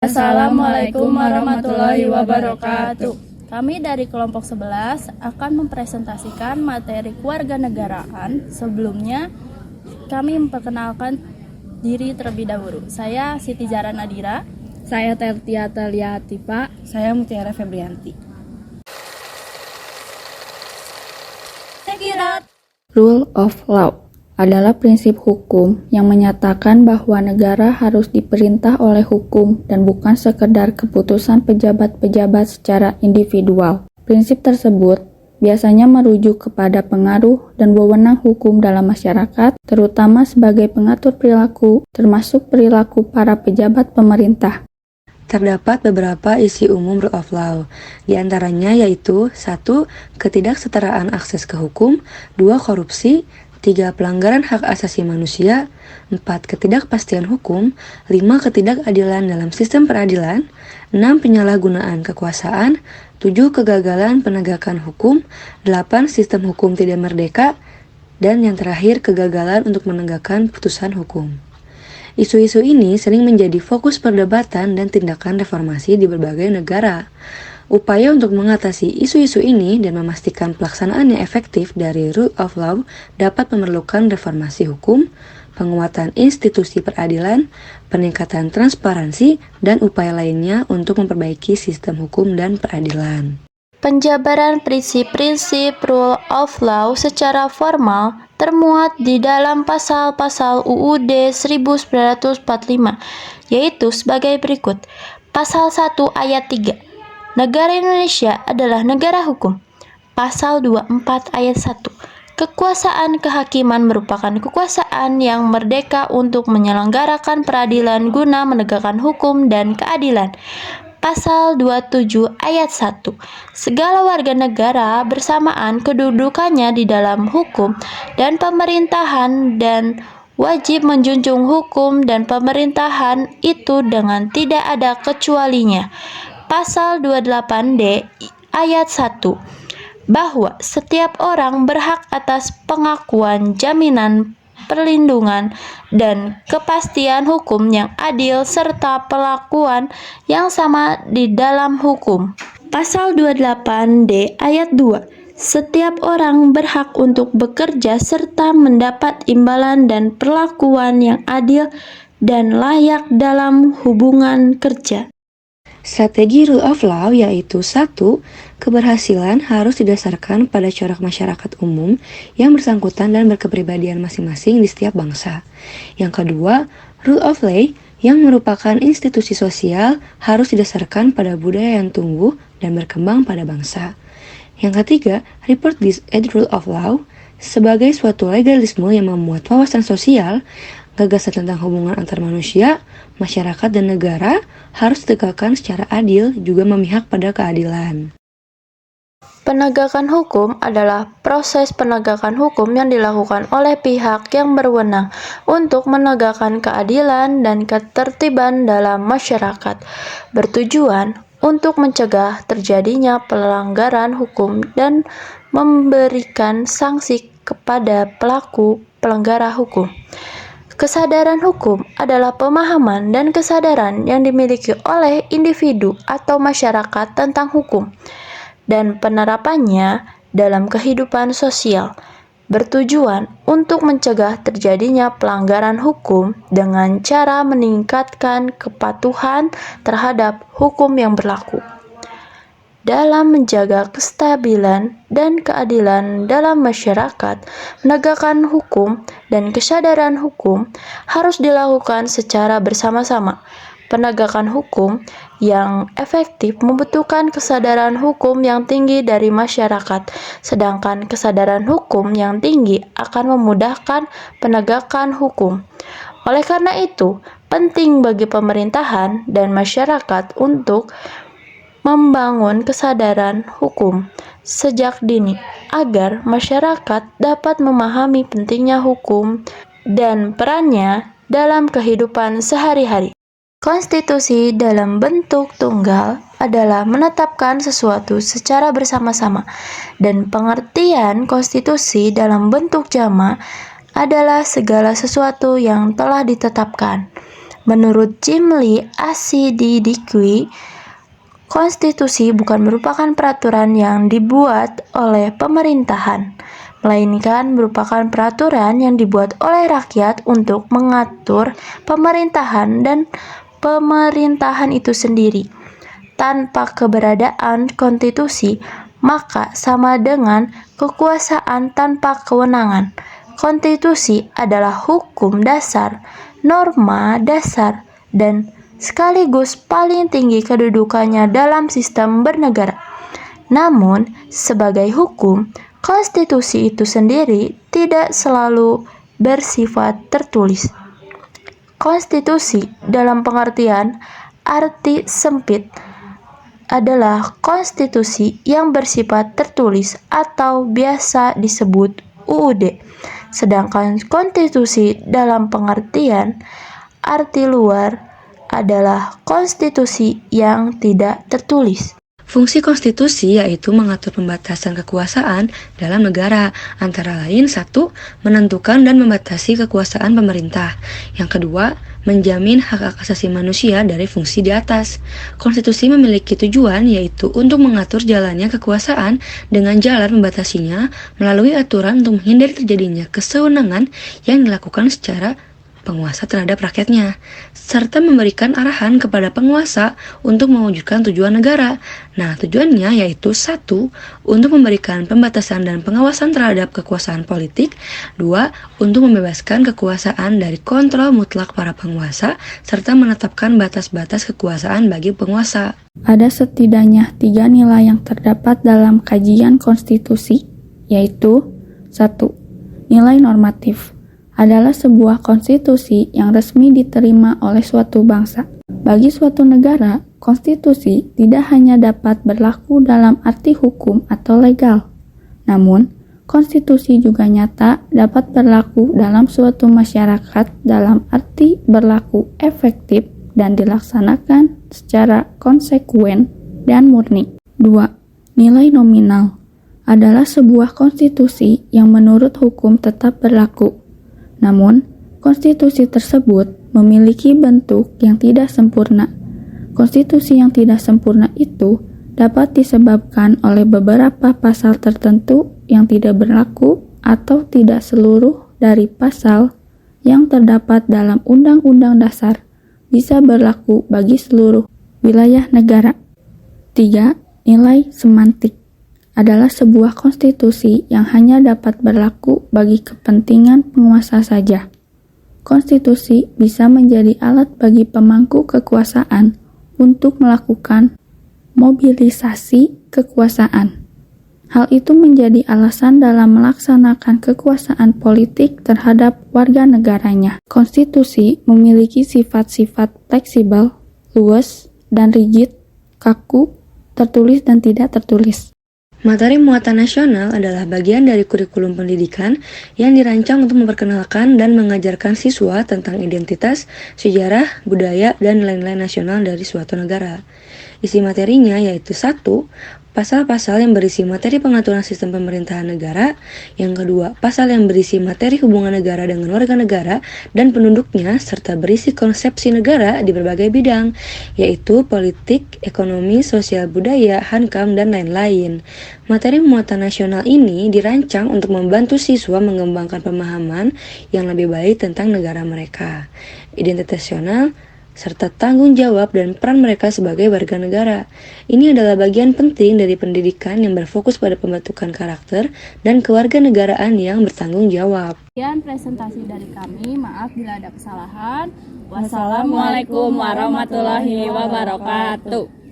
Assalamualaikum warahmatullahi wabarakatuh. Kami dari kelompok 11 akan mempresentasikan materi kewarganegaraan. Sebelumnya, kami memperkenalkan diri terlebih dahulu. Saya Siti Zara Nadira. Saya Tertia Talia Tipa. Saya Mutiara Febrianti. Rule of law adalah prinsip hukum yang menyatakan bahwa negara harus diperintah oleh hukum dan bukan sekedar keputusan pejabat-pejabat secara individual. Prinsip tersebut biasanya merujuk kepada pengaruh dan wewenang hukum dalam masyarakat, terutama sebagai pengatur perilaku, termasuk perilaku para pejabat pemerintah. Terdapat beberapa isi umum Rule of Law, di antaranya yaitu 1. Ketidaksetaraan akses ke hukum, 2. Korupsi, 3. Pelanggaran hak asasi manusia, 4. Ketidakpastian hukum, 5. Ketidakadilan dalam sistem peradilan, 6. Penyalahgunaan kekuasaan, 7. Kegagalan penegakan hukum, 8. Sistem hukum tidak merdeka, dan yang terakhir kegagalan untuk menegakkan putusan hukum. Isu-isu ini sering menjadi fokus perdebatan dan tindakan reformasi di berbagai negara. Upaya untuk mengatasi isu-isu ini dan memastikan pelaksanaan yang efektif dari Rule of Law dapat memerlukan reformasi hukum, penguatan institusi peradilan, peningkatan transparansi, dan upaya lainnya untuk memperbaiki sistem hukum dan peradilan. Penjabaran prinsip-prinsip Rule of Law secara formal termuat di dalam pasal-pasal UUD 1945, yaitu sebagai berikut. Pasal 1 ayat 3. Negara Indonesia adalah negara hukum. Pasal 24 ayat 1. Kekuasaan kehakiman merupakan kekuasaan yang merdeka untuk menyelenggarakan peradilan guna menegakkan hukum dan keadilan. Pasal 27 ayat 1. Segala warga negara bersamaan kedudukannya di dalam hukum dan pemerintahan dan wajib menjunjung hukum dan pemerintahan itu dengan tidak ada kecualinya. Pasal 28D ayat 1. Bahwa setiap orang berhak atas pengakuan, jaminan, perlindungan, dan kepastian hukum yang adil serta perlakuan yang sama di dalam hukum. Pasal 28D ayat 2. Setiap orang berhak untuk bekerja serta mendapat imbalan dan perlakuan yang adil dan layak dalam hubungan kerja. Strategi Rule of Law yaitu 1. Keberhasilan harus didasarkan pada corak masyarakat umum yang bersangkutan dan berkepribadian masing-masing di setiap bangsa. Yang kedua, Rule of Law yang merupakan institusi sosial harus didasarkan pada budaya yang tumbuh dan berkembang pada bangsa. Yang ketiga, report this as Rule of Law sebagai suatu legalisme yang memuat wawasan sosial, gagasan tentang hubungan antar manusia, masyarakat, dan negara harus ditegakkan secara adil juga memihak pada keadilan. Penegakan hukum adalah proses penegakan hukum yang dilakukan oleh pihak yang berwenang untuk menegakkan keadilan dan ketertiban dalam masyarakat, bertujuan untuk mencegah terjadinya pelanggaran hukum dan memberikan sanksi kepada pelaku pelanggaran hukum. Kesadaran hukum adalah pemahaman dan kesadaran yang dimiliki oleh individu atau masyarakat tentang hukum dan penerapannya dalam kehidupan sosial, bertujuan untuk mencegah terjadinya pelanggaran hukum dengan cara meningkatkan kepatuhan terhadap hukum yang berlaku. Dalam menjaga kestabilan dan keadilan dalam masyarakat, menegakkan hukum dan kesadaran hukum harus dilakukan secara bersama-sama. Penegakan hukum yang efektif membutuhkan kesadaran hukum yang tinggi dari masyarakat, sedangkan kesadaran hukum yang tinggi akan memudahkan penegakan hukum. Oleh karena itu, penting bagi pemerintahan dan masyarakat untuk membangun kesadaran hukum sejak dini agar masyarakat dapat memahami pentingnya hukum dan perannya dalam kehidupan sehari-hari. Konstitusi dalam bentuk tunggal adalah menetapkan sesuatu secara bersama-sama, dan pengertian konstitusi dalam bentuk jamak adalah segala sesuatu yang telah ditetapkan. Menurut Jim Lee Acididikwi, konstitusi bukan merupakan peraturan yang dibuat oleh pemerintahan, melainkan merupakan peraturan yang dibuat oleh rakyat untuk mengatur pemerintahan dan pemerintahan itu sendiri. Tanpa keberadaan konstitusi, maka sama dengan kekuasaan tanpa kewenangan. Konstitusi adalah hukum dasar, norma dasar, dan sekaligus paling tinggi kedudukannya dalam sistem bernegara. Namun, sebagai hukum, konstitusi itu sendiri tidak selalu bersifat tertulis. Konstitusi dalam pengertian arti sempit adalah konstitusi yang bersifat tertulis atau biasa disebut UUD. Sedangkan konstitusi dalam pengertian arti luar adalah konstitusi yang tidak tertulis. Fungsi konstitusi yaitu mengatur pembatasan kekuasaan dalam negara, antara lain 1. Menentukan dan membatasi kekuasaan pemerintah. Yang kedua, menjamin hak asasi manusia dari fungsi di atas. Konstitusi memiliki tujuan yaitu untuk mengatur jalannya kekuasaan dengan jalan membatasinya melalui aturan untuk menghindari terjadinya kesewenangan yang dilakukan secara penguasa terhadap rakyatnya, serta memberikan arahan kepada penguasa untuk mewujudkan tujuan negara. Nah, tujuannya yaitu 1. Untuk memberikan pembatasan dan pengawasan terhadap kekuasaan politik. 2. Untuk membebaskan kekuasaan dari kontrol mutlak para penguasa, serta menetapkan batas-batas kekuasaan bagi penguasa. Ada setidaknya 3 nilai yang terdapat dalam kajian konstitusi, yaitu 1. Nilai normatif adalah sebuah konstitusi yang resmi diterima oleh suatu bangsa. Bagi suatu negara, konstitusi tidak hanya dapat berlaku dalam arti hukum atau legal, namun konstitusi juga nyata dapat berlaku dalam suatu masyarakat dalam arti berlaku efektif dan dilaksanakan secara konsekuen dan murni. 2. Nilai nominal adalah sebuah konstitusi yang menurut hukum tetap berlaku. Namun, konstitusi tersebut memiliki bentuk yang tidak sempurna. Konstitusi yang tidak sempurna itu dapat disebabkan oleh beberapa pasal tertentu yang tidak berlaku atau tidak seluruh dari pasal yang terdapat dalam Undang-Undang Dasar bisa berlaku bagi seluruh wilayah negara. 3. Nilai semantik adalah sebuah konstitusi yang hanya dapat berlaku bagi kepentingan penguasa saja. Konstitusi bisa menjadi alat bagi pemangku kekuasaan untuk melakukan mobilisasi kekuasaan. Hal itu menjadi alasan dalam melaksanakan kekuasaan politik terhadap warga negaranya. Konstitusi memiliki sifat-sifat fleksibel, luas, dan rigid, kaku, tertulis dan tidak tertulis. Materi muatan nasional adalah bagian dari kurikulum pendidikan yang dirancang untuk memperkenalkan dan mengajarkan siswa tentang identitas, sejarah, budaya, dan nilai-nilai nasional dari suatu negara. Isi materinya yaitu 1. Pasal-pasal yang berisi materi pengaturan sistem pemerintahan negara. Yang kedua, pasal yang berisi materi hubungan negara dengan warga negara dan penduduknya, serta berisi konsepsi negara di berbagai bidang, yaitu politik, ekonomi, sosial budaya, hankam, dan lain-lain. Materi muatan nasional ini dirancang untuk membantu siswa mengembangkan pemahaman yang lebih baik tentang negara mereka, identitas nasional, serta tanggung jawab dan peran mereka sebagai warga negara. Ini adalah bagian penting dari pendidikan yang berfokus pada pembentukan karakter dan kewarganegaraan yang bertanggung jawab. Sekian presentasi dari kami, maaf bila ada kesalahan. Wassalamualaikum warahmatullahi wabarakatuh.